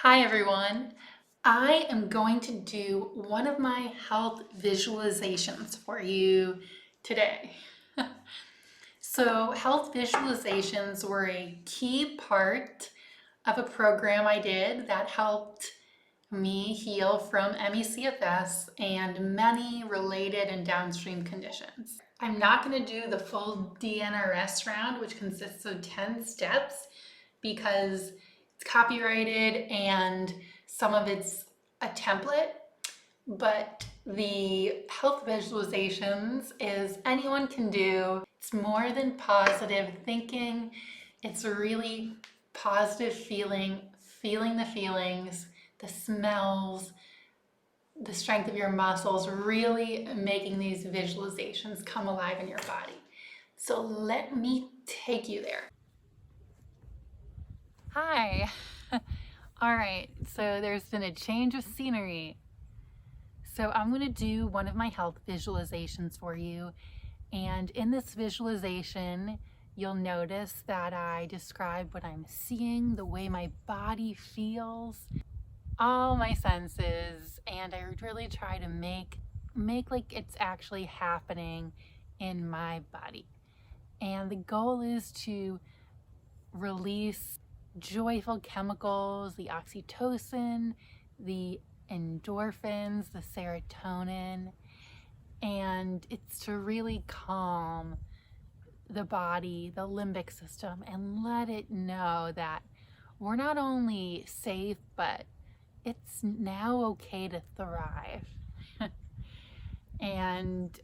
Hi everyone. I am going to do one of my health visualizations for you today. So health visualizations were a key part of a program I did that helped me heal from ME/CFS and many related and downstream conditions. I'm not going to do the full DNRS round, which consists of 10 steps, because it's copyrighted and some of it's a template. But the health visualizations is anyone can do. It's more than positive thinking. It's a really positive feeling the feelings, the smells, the strength of your muscles, really making these visualizations come alive in your body. So let me take you there. Hi. All right, so there's been a change of scenery. So I'm going to do one of my health visualizations for you. And in this visualization, you'll notice that I describe what I'm seeing, the way my body feels, all my senses, and I really try to make like it's actually happening in my body. And the goal is to release joyful chemicals, the oxytocin, the endorphins, the serotonin, and it's to really calm the body, the limbic system, and let it know that we're not only safe, but it's now okay to thrive. And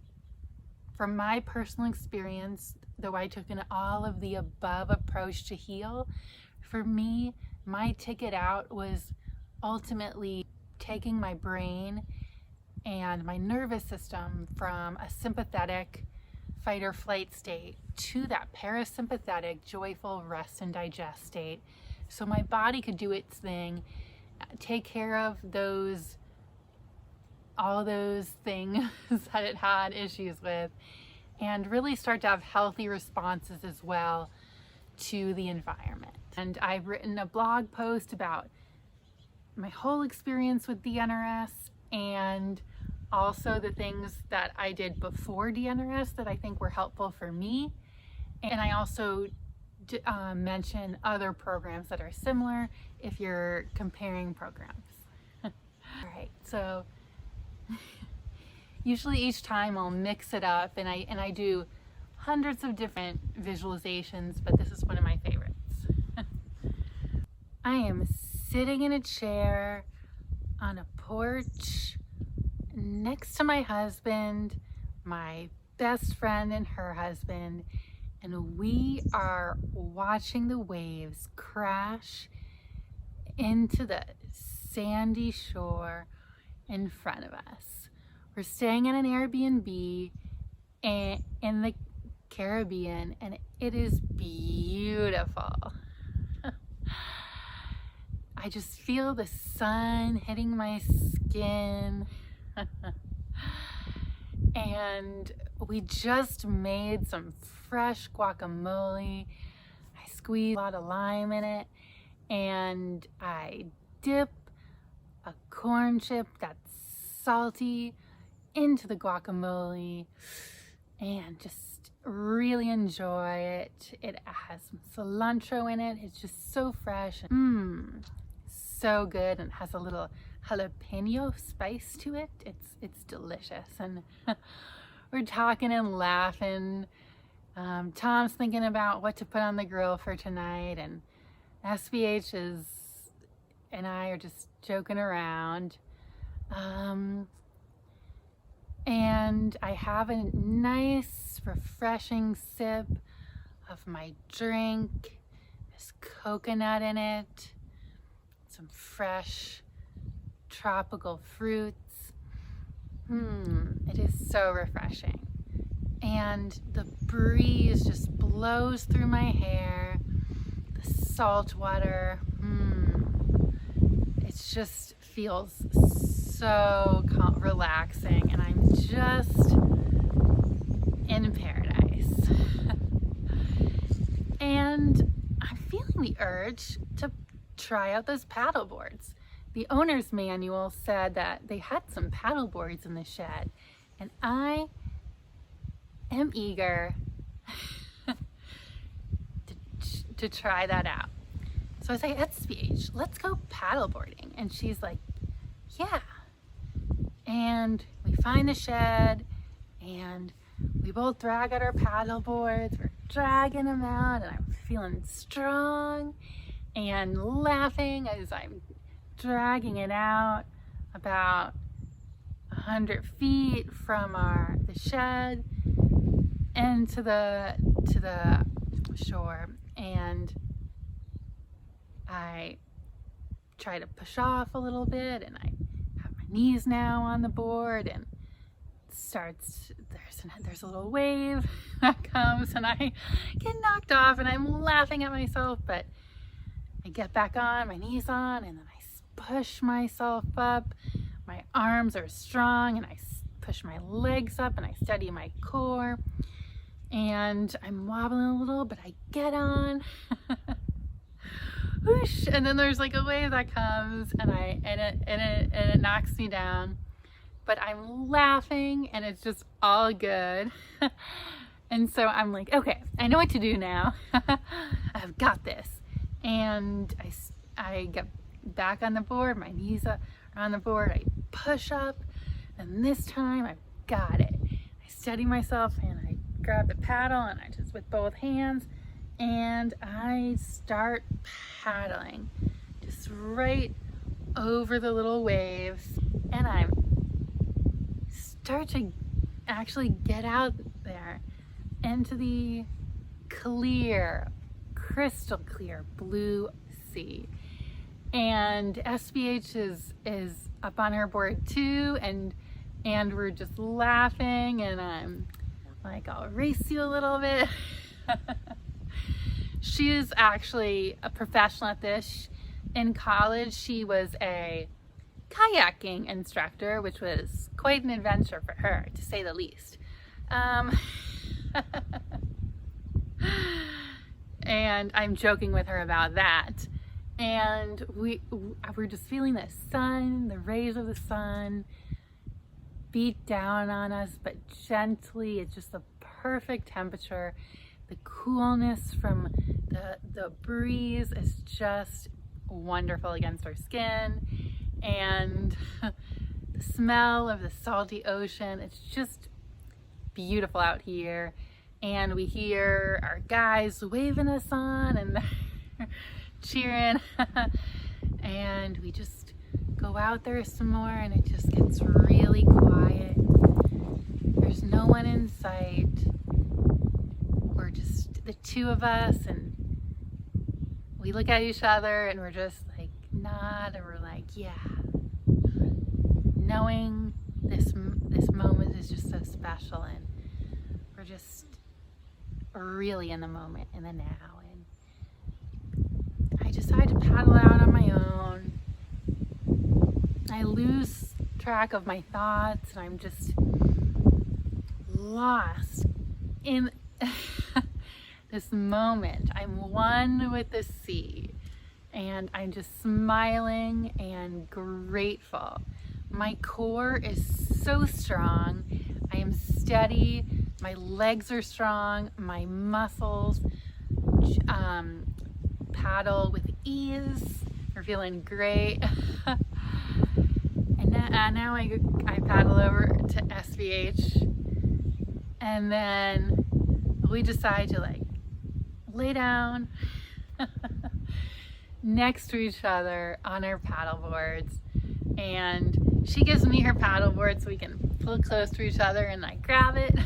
from my personal experience, though I took an all of the above approach to heal, for me, my ticket out was ultimately taking my brain and my nervous system from a sympathetic fight or flight state to that parasympathetic, joyful rest and digest state, so my body could do its thing, take care of all those things that it had issues with, and really start to have healthy responses as well to the environment. And I've written a blog post about my whole experience with DNRS and also the things that I did before DNRS that I think were helpful for me. And I also mention other programs that are similar if you're comparing programs. All right, so usually each time I'll mix it up, and I do hundreds of different visualizations, but this is one of my favorites. I am sitting in a chair on a porch next to my husband, my best friend and her husband, and we are watching the waves crash into the sandy shore in front of us. We're staying in an Airbnb in the Caribbean, and it is beautiful. I just feel the sun hitting my skin. And we just made some fresh guacamole. I squeezed a lot of lime in it, and I dip a corn chip that's salty into the guacamole and just really enjoy it. It has some cilantro in it. It's just so fresh. So good, and it has a little jalapeno spice to it. It's delicious, and we're talking and laughing. Tom's thinking about what to put on the grill for tonight, and SBH and I are just joking around. And I have a nice, refreshing sip of my drink. There's coconut in it, some fresh tropical fruits. It is so refreshing. And the breeze just blows through my hair, the salt water. It just feels so relaxing, and I'm just in paradise. And I'm feeling the urge to try out those paddle boards. The owner's manual said that they had some paddle boards in the shed, and I am eager to try that out. So I say, SBH, let's go paddleboarding. And she's like, yeah. And we find the shed and we both drag out our paddle boards. We're dragging them out, and I'm feeling strong and laughing as I'm dragging it out about 100 feet from the shed and to the shore. And I try to push off a little bit, and I have my knees now on the board, and there's a little wave that comes, and I get knocked off, and I'm laughing at myself, but I get back on, my knees on, and then I push myself up. My arms are strong, and I push my legs up, and I steady my core, and I'm wobbling a little, but I get on. Whoosh, and then there's like a wave that comes, and it knocks me down, but I'm laughing, and it's just all good. And so I'm like, okay, I know what to do now. I've got this. And I get back on the board, my knees are on the board, I push up, and this time I've got it. I steady myself, and I grab the paddle, and I just, with both hands, and I start paddling just right over the little waves, and I start to actually get out there into the clear, crystal clear blue sea. And SBH is up on her board too, and we're just laughing, and I'm like, I'll race you a little bit. She is actually a professional at this. In college, she was a kayaking instructor, which was quite an adventure for her, to say the least. And I'm joking with her about that. And we're just feeling the sun, the rays of the sun beat down on us, but gently. It's just the perfect temperature. The coolness from the breeze is just wonderful against our skin, and the smell of the salty ocean, it's just beautiful out here. And we hear our guys waving us on, and they're cheering. And we just go out there some more, and it just gets really quiet. There's no one in sight. We're just the two of us, and we look at each other, and we're just like nod, and we're like, yeah. Knowing this moment is just so special, and we're just really in the moment, in the now. And I decide to paddle out on my own. I lose track of my thoughts, and I'm just lost in this moment. I'm one with the sea, and I'm just smiling and grateful. My core is so strong. I am steady. My legs are strong. My muscles paddle with ease. We're feeling great. And now I paddle over to SVH, and then we decide to like lay down next to each other on our paddle boards, and she gives me her paddle board so we can pull close to each other, and I grab it.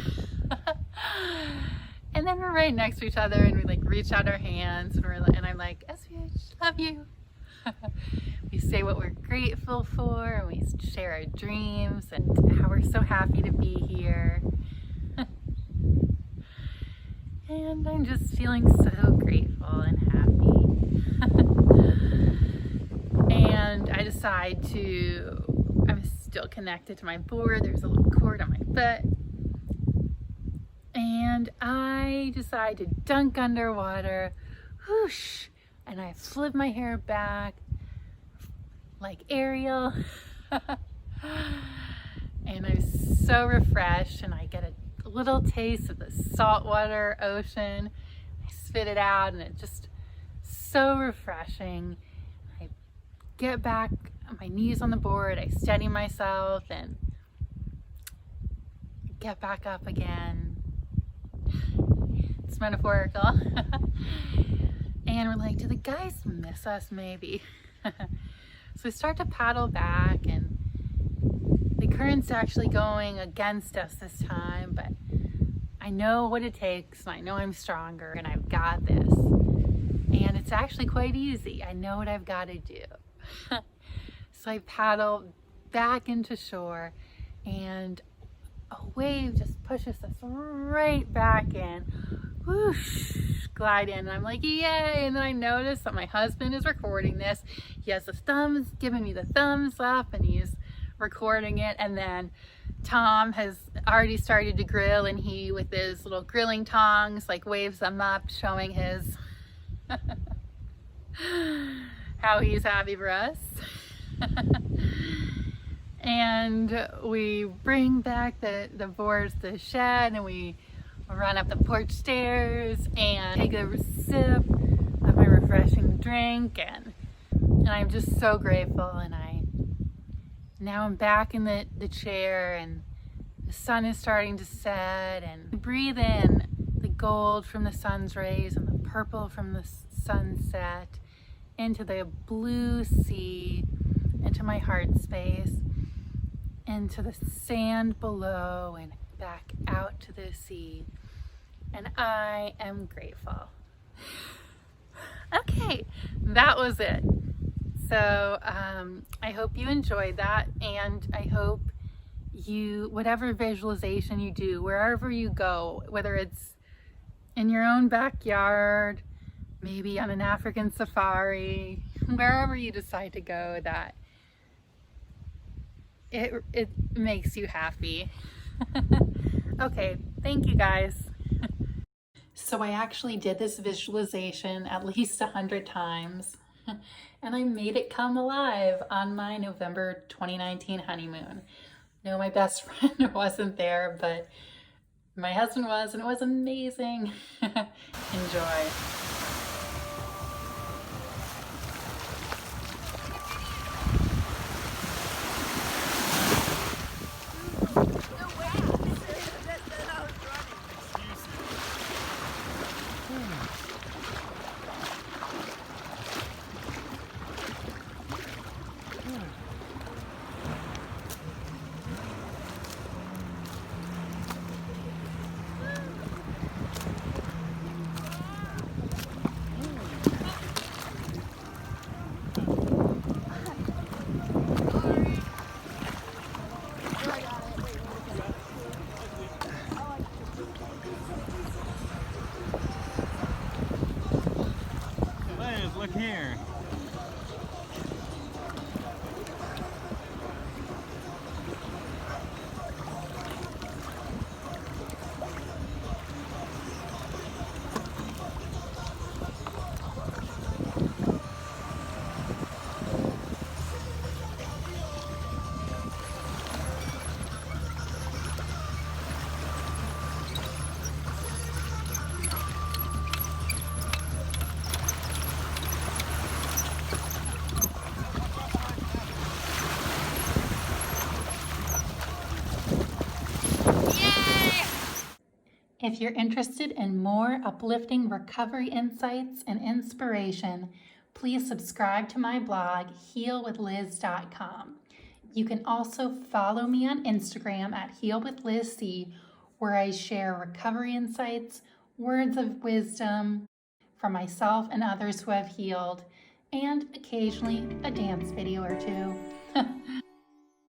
And then we're right next to each other, and we like reach out our hands, and I'm like, SVH, love you. We say what we're grateful for, and we share our dreams and how we're so happy to be here. And I'm just feeling so grateful and happy. And I decide I'm still connected to my board. There's a little cord on my foot. And I decide to dunk underwater, whoosh, and I flip my hair back like Ariel. And I'm so refreshed, and I get a little taste of the saltwater ocean. I spit it out, and it's just so refreshing. I get back on my knees on the board, I steady myself, and get back up again. It's metaphorical. And we're like, do the guys miss us maybe? So we start to paddle back, and the current's actually going against us this time, but I know what it takes, and I know I'm stronger, and I've got this. And it's actually quite easy. I know what I've got to do. So I paddle back into shore, and a wave just pushes us right back in. Whoosh, glide in, and I'm like, yay! And then I notice that my husband is recording this. He has the thumbs, giving me the thumbs up, and he's recording it. And then Tom has already started to grill, and he, with his little grilling tongs, like waves them up, showing his how he's happy for us. And we bring back the boards to the shed, and we run up the porch stairs and take a sip of my refreshing drink, and I'm just so grateful. And now I'm back in the chair, and the sun is starting to set, and I breathe in the gold from the sun's rays and the purple from the sunset into the blue sea, into my heart space, into the sand below, and back out to the sea. And I am grateful. Okay, that was it. So I hope you enjoyed that, and I hope you, whatever visualization you do, wherever you go, whether it's in your own backyard, maybe on an African safari, wherever you decide to go, that it makes you happy. Okay, thank you guys. So I actually did this visualization at least 100 times, and I made it come alive on my November 2019 honeymoon. No, my best friend wasn't there, but my husband was, and it was amazing. Enjoy. Look here. If you're interested in more uplifting recovery insights and inspiration, please subscribe to my blog, healwithliz.com. You can also follow me on Instagram at healwithlizc, where I share recovery insights, words of wisdom for myself and others who have healed, and occasionally a dance video or two.